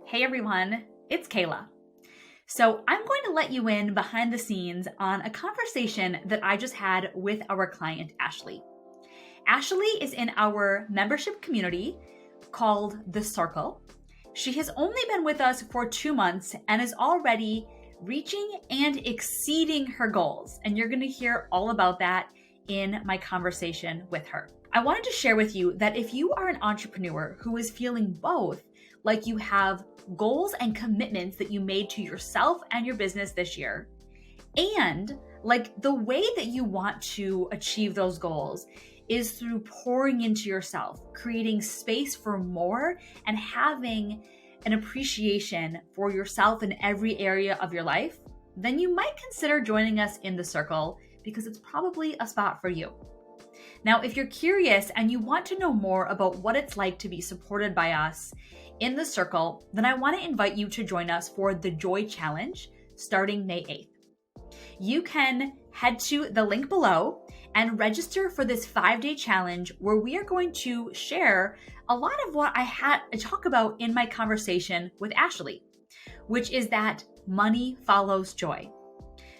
Hey everyone, it's Kaela. So I'm going to let you in behind the scenes on a conversation that I just had with our client, Ashley. Ashley is in our membership community called The Circle. She has only been with us for 2 months and is already reaching and exceeding her goals. And you're going to hear all about that in my conversation with her. I wanted to share with you that if you are an entrepreneur who is feeling both like you have goals and commitments that you made to yourself and your business this year, and like the way that you want to achieve those goals is through pouring into yourself, creating space for more, and having an appreciation for yourself in every area of your life, then you might consider joining us in the circle because it's probably a spot for you. Now, if you're curious and you want to know more about what it's like to be supported by us in the circle, then I want to invite you to join us for the Joy Challenge starting May 8th. You can head to the link below and register for this 5-day challenge where we are going to share a lot of what I had to talk about in my conversation with Ashley, which is that money follows joy.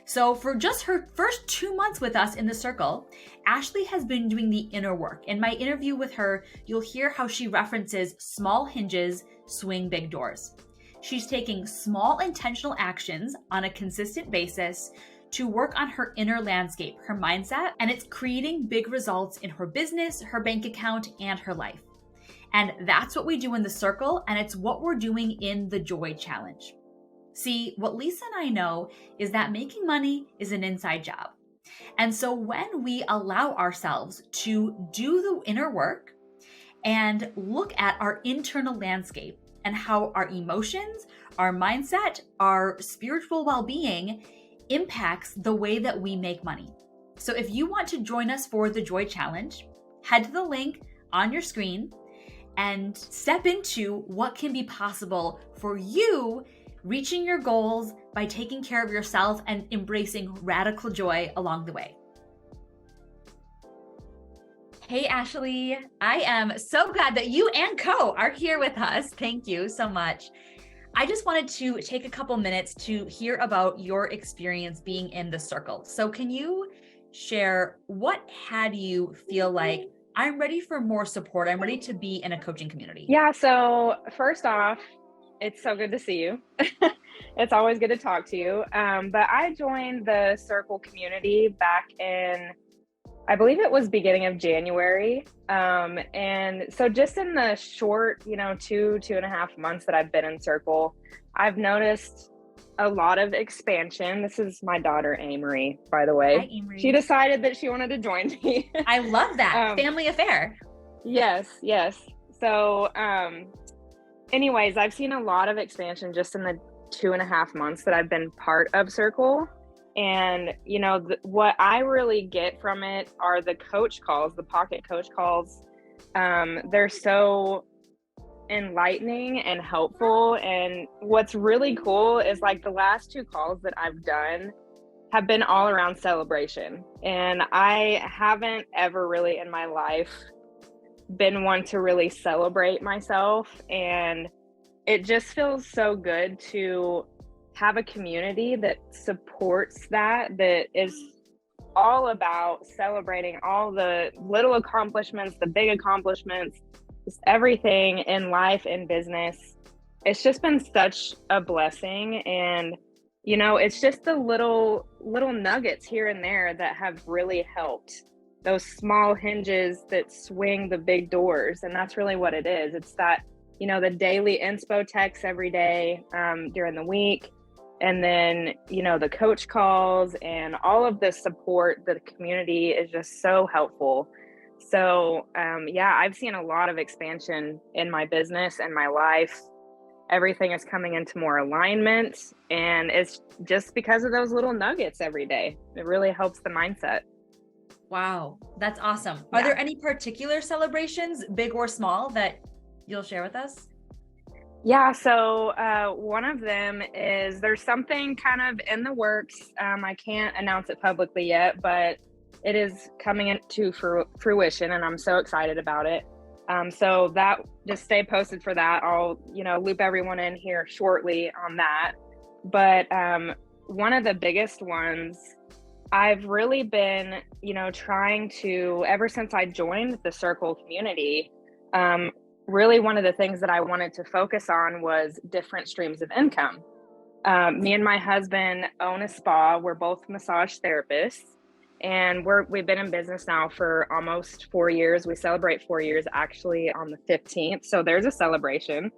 So for just her first 2 months with us in the circle, Ashley has been doing the inner work. In my interview with her, you'll hear how she references small hinges swing big doors. She's taking small intentional actions on a consistent basis to work on her inner landscape, her mindset, and it's creating big results in her business, her bank account, and her life. And that's what we do in the circle, and it's what we're doing in the Joy Challenge. See, what Lisa and I know is that making money is an inside job. And so when we allow ourselves to do the inner work and look at our internal landscape and how our emotions, our mindset, our spiritual well-being impacts the way that we make money. So if you want to join us for the Joy Challenge, head to the link on your screen and step into what can be possible for you reaching your goals by taking care of yourself and embracing radical joy along the way. Hey, Ashley, I am so glad that you and Co are here with us. Thank you so much. I just wanted to take a couple minutes to hear about your experience being in the circle. So can you share what had you feel like, I'm ready for more support, I'm ready to be in a coaching community? Yeah, so first off, it's so good to see you. It's always good to talk to you. But I joined the Circle community back in, I believe it was beginning of January. And so just in the short, 2.5 months that I've been in Circle, I've noticed a lot of expansion. This is my daughter, Amory, by the way. Hi, Amory. She decided that she wanted to join me. I love that. Family affair. Yes. So, anyways, I've seen a lot of expansion just in the 2.5 months that I've been part of Circle. And, what I really get from it are the coach calls, the pocket coach calls. They're so enlightening and helpful. And what's really cool is like the last 2 calls that I've done have been all around celebration. And I haven't ever really in my life been one to really celebrate myself, and it just feels so good to have a community that supports that is all about celebrating all the little accomplishments, the big accomplishments, just everything in life and business. It's just been such a blessing, and it's just the little nuggets here and there that have really helped. Those small hinges that swing the big doors. And that's really what it is. It's that, the daily inspo texts every day during the week. And then, the coach calls and all of the support, the community is just so helpful. So, I've seen a lot of expansion in my business and my life. Everything is coming into more alignment. And it's just because of those little nuggets every day. It really helps the mindset. Wow, that's awesome. Are there any particular celebrations, big or small, that you'll share with us? Yeah, so one of them is there's something kind of in the works. I can't announce it publicly yet, but it is coming into fruition, and I'm so excited about it. So that, just stay posted for that. I'll, loop everyone in here shortly on that. But one of the biggest ones, I've really been, trying to, ever since I joined the Circle community, really one of the things that I wanted to focus on was different streams of income. Me and my husband own a spa. We're both massage therapists, and we've been in business now for almost 4 years. We celebrate 4 years actually on the 15th. So there's a celebration.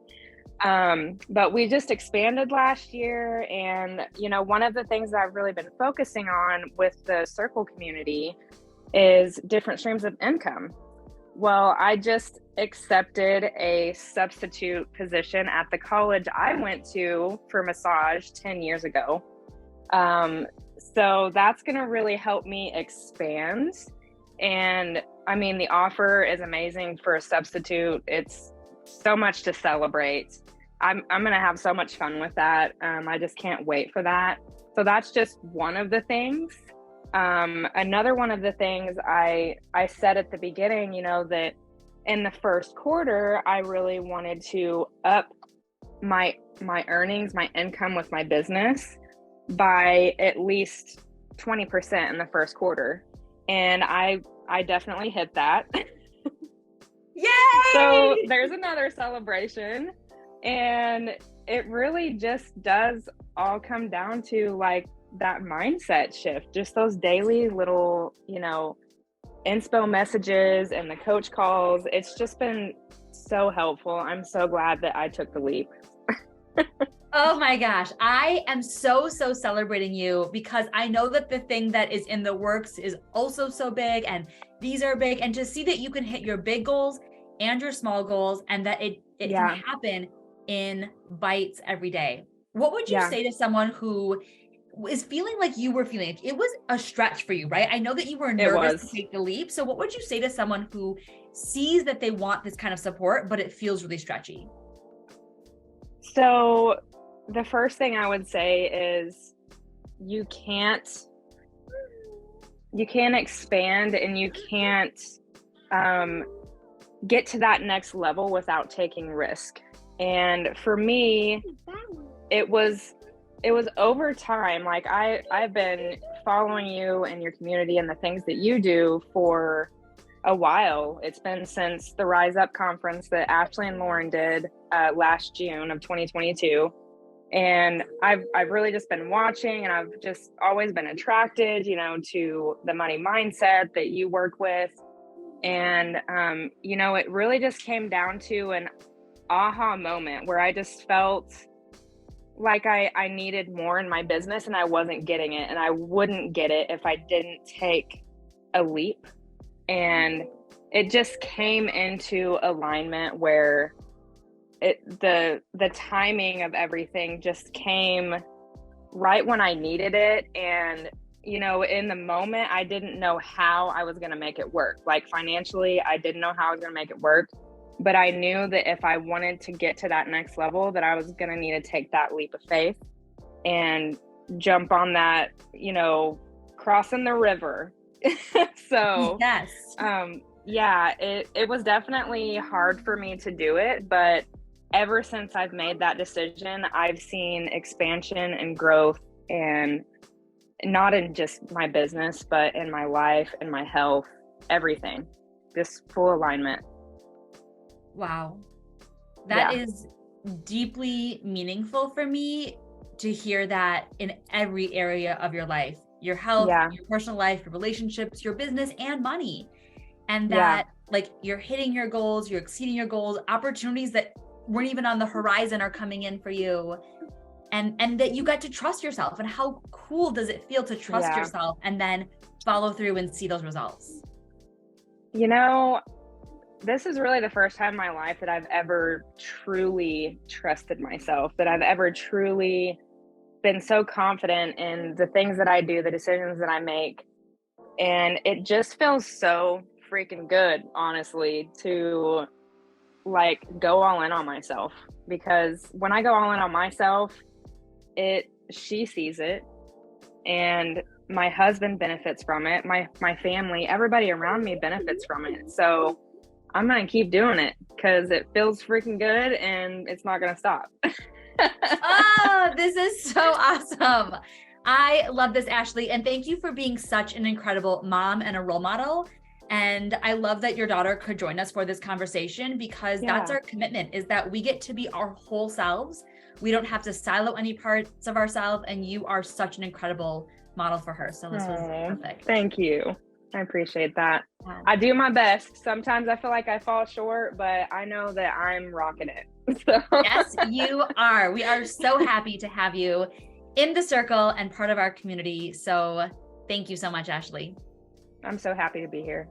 But we just expanded last year. And, one of the things that I've really been focusing on with the Circle community is different streams of income. Well, I just accepted a substitute position at the college I went to for massage 10 years ago. So that's going to really help me expand. And I mean, the offer is amazing for a substitute. It's so much to celebrate. I'm going to have so much fun with that. I just can't wait for that. So that's just one of the things. Another one of the things I said at the beginning, that in the first quarter, I really wanted to up my earnings, my income with my business by at least 20% in the first quarter. And I definitely hit that. Yay! So there's another celebration. And it really just does all come down to like that mindset shift, just those daily little, inspo messages and the coach calls. It's just been so helpful. I'm so glad that I took the leap. Oh my gosh. I am so celebrating you, because I know that the thing that is in the works is also so big, and these are big, and to see that you can hit your big goals and your small goals, and that it can happen in bites every day. What would you say to someone who is feeling like you were feeling? It was a stretch for you, right? I know that you were nervous to take the leap. So what would you say to someone who sees that they want this kind of support, but it feels really stretchy? So the first thing I would say is you can't expand, and you can't get to that next level without taking risk. And for me, it was over time. Like I've been following you and your community and the things that you do for a while. It's been since the Rise Up conference that Ashley and Lauren did last June of 2022. And I've really just been watching, and I've just always been attracted, to the money mindset that you work with. And, it really just came down to an aha moment where I just felt like I needed more in my business, and I wasn't getting it, and I wouldn't get it if I didn't take a leap. And it just came into alignment where the timing of everything just came right when I needed it. And, in the moment, I didn't know how I was going to make it work. Like financially, I didn't know how I was going to make it work. But I knew that if I wanted to get to that next level, that I was going to need to take that leap of faith and jump on that, crossing the river. So, yes. It was definitely hard for me to do it. But ever since I've made that decision, I've seen expansion and growth, and not in just my business, but in my life and my health, everything, just full alignment. Wow. That is deeply meaningful for me to hear that in every area of your life, your health, your personal life, your relationships, your business, and money. And that like you're hitting your goals, you're exceeding your goals, opportunities that weren't even on the horizon are coming in for you. And that you got to trust yourself. And how cool does it feel to trust yourself and then follow through and see those results? This is really the first time in my life that I've ever truly trusted myself, that I've ever truly been so confident in the things that I do, the decisions that I make. And it just feels so freaking good, honestly, to like go all in on myself. Because when I go all in on myself, she sees it, and my husband benefits from it. My family, everybody around me benefits from it. So I'm going to keep doing it because it feels freaking good and it's not going to stop. Oh, this is so awesome. I love this, Ashley. And thank you for being such an incredible mom and a role model. And I love that your daughter could join us for this conversation, because that's our commitment, is that we get to be our whole selves. We don't have to silo any parts of ourselves. And you are such an incredible model for her. So this was perfect. Thank you. I appreciate that. Wow. I do my best. Sometimes I feel like I fall short, but I know that I'm rocking it. So. Yes, you are. We are so happy to have you in the circle and part of our community. So thank you so much, Ashley. I'm so happy to be here.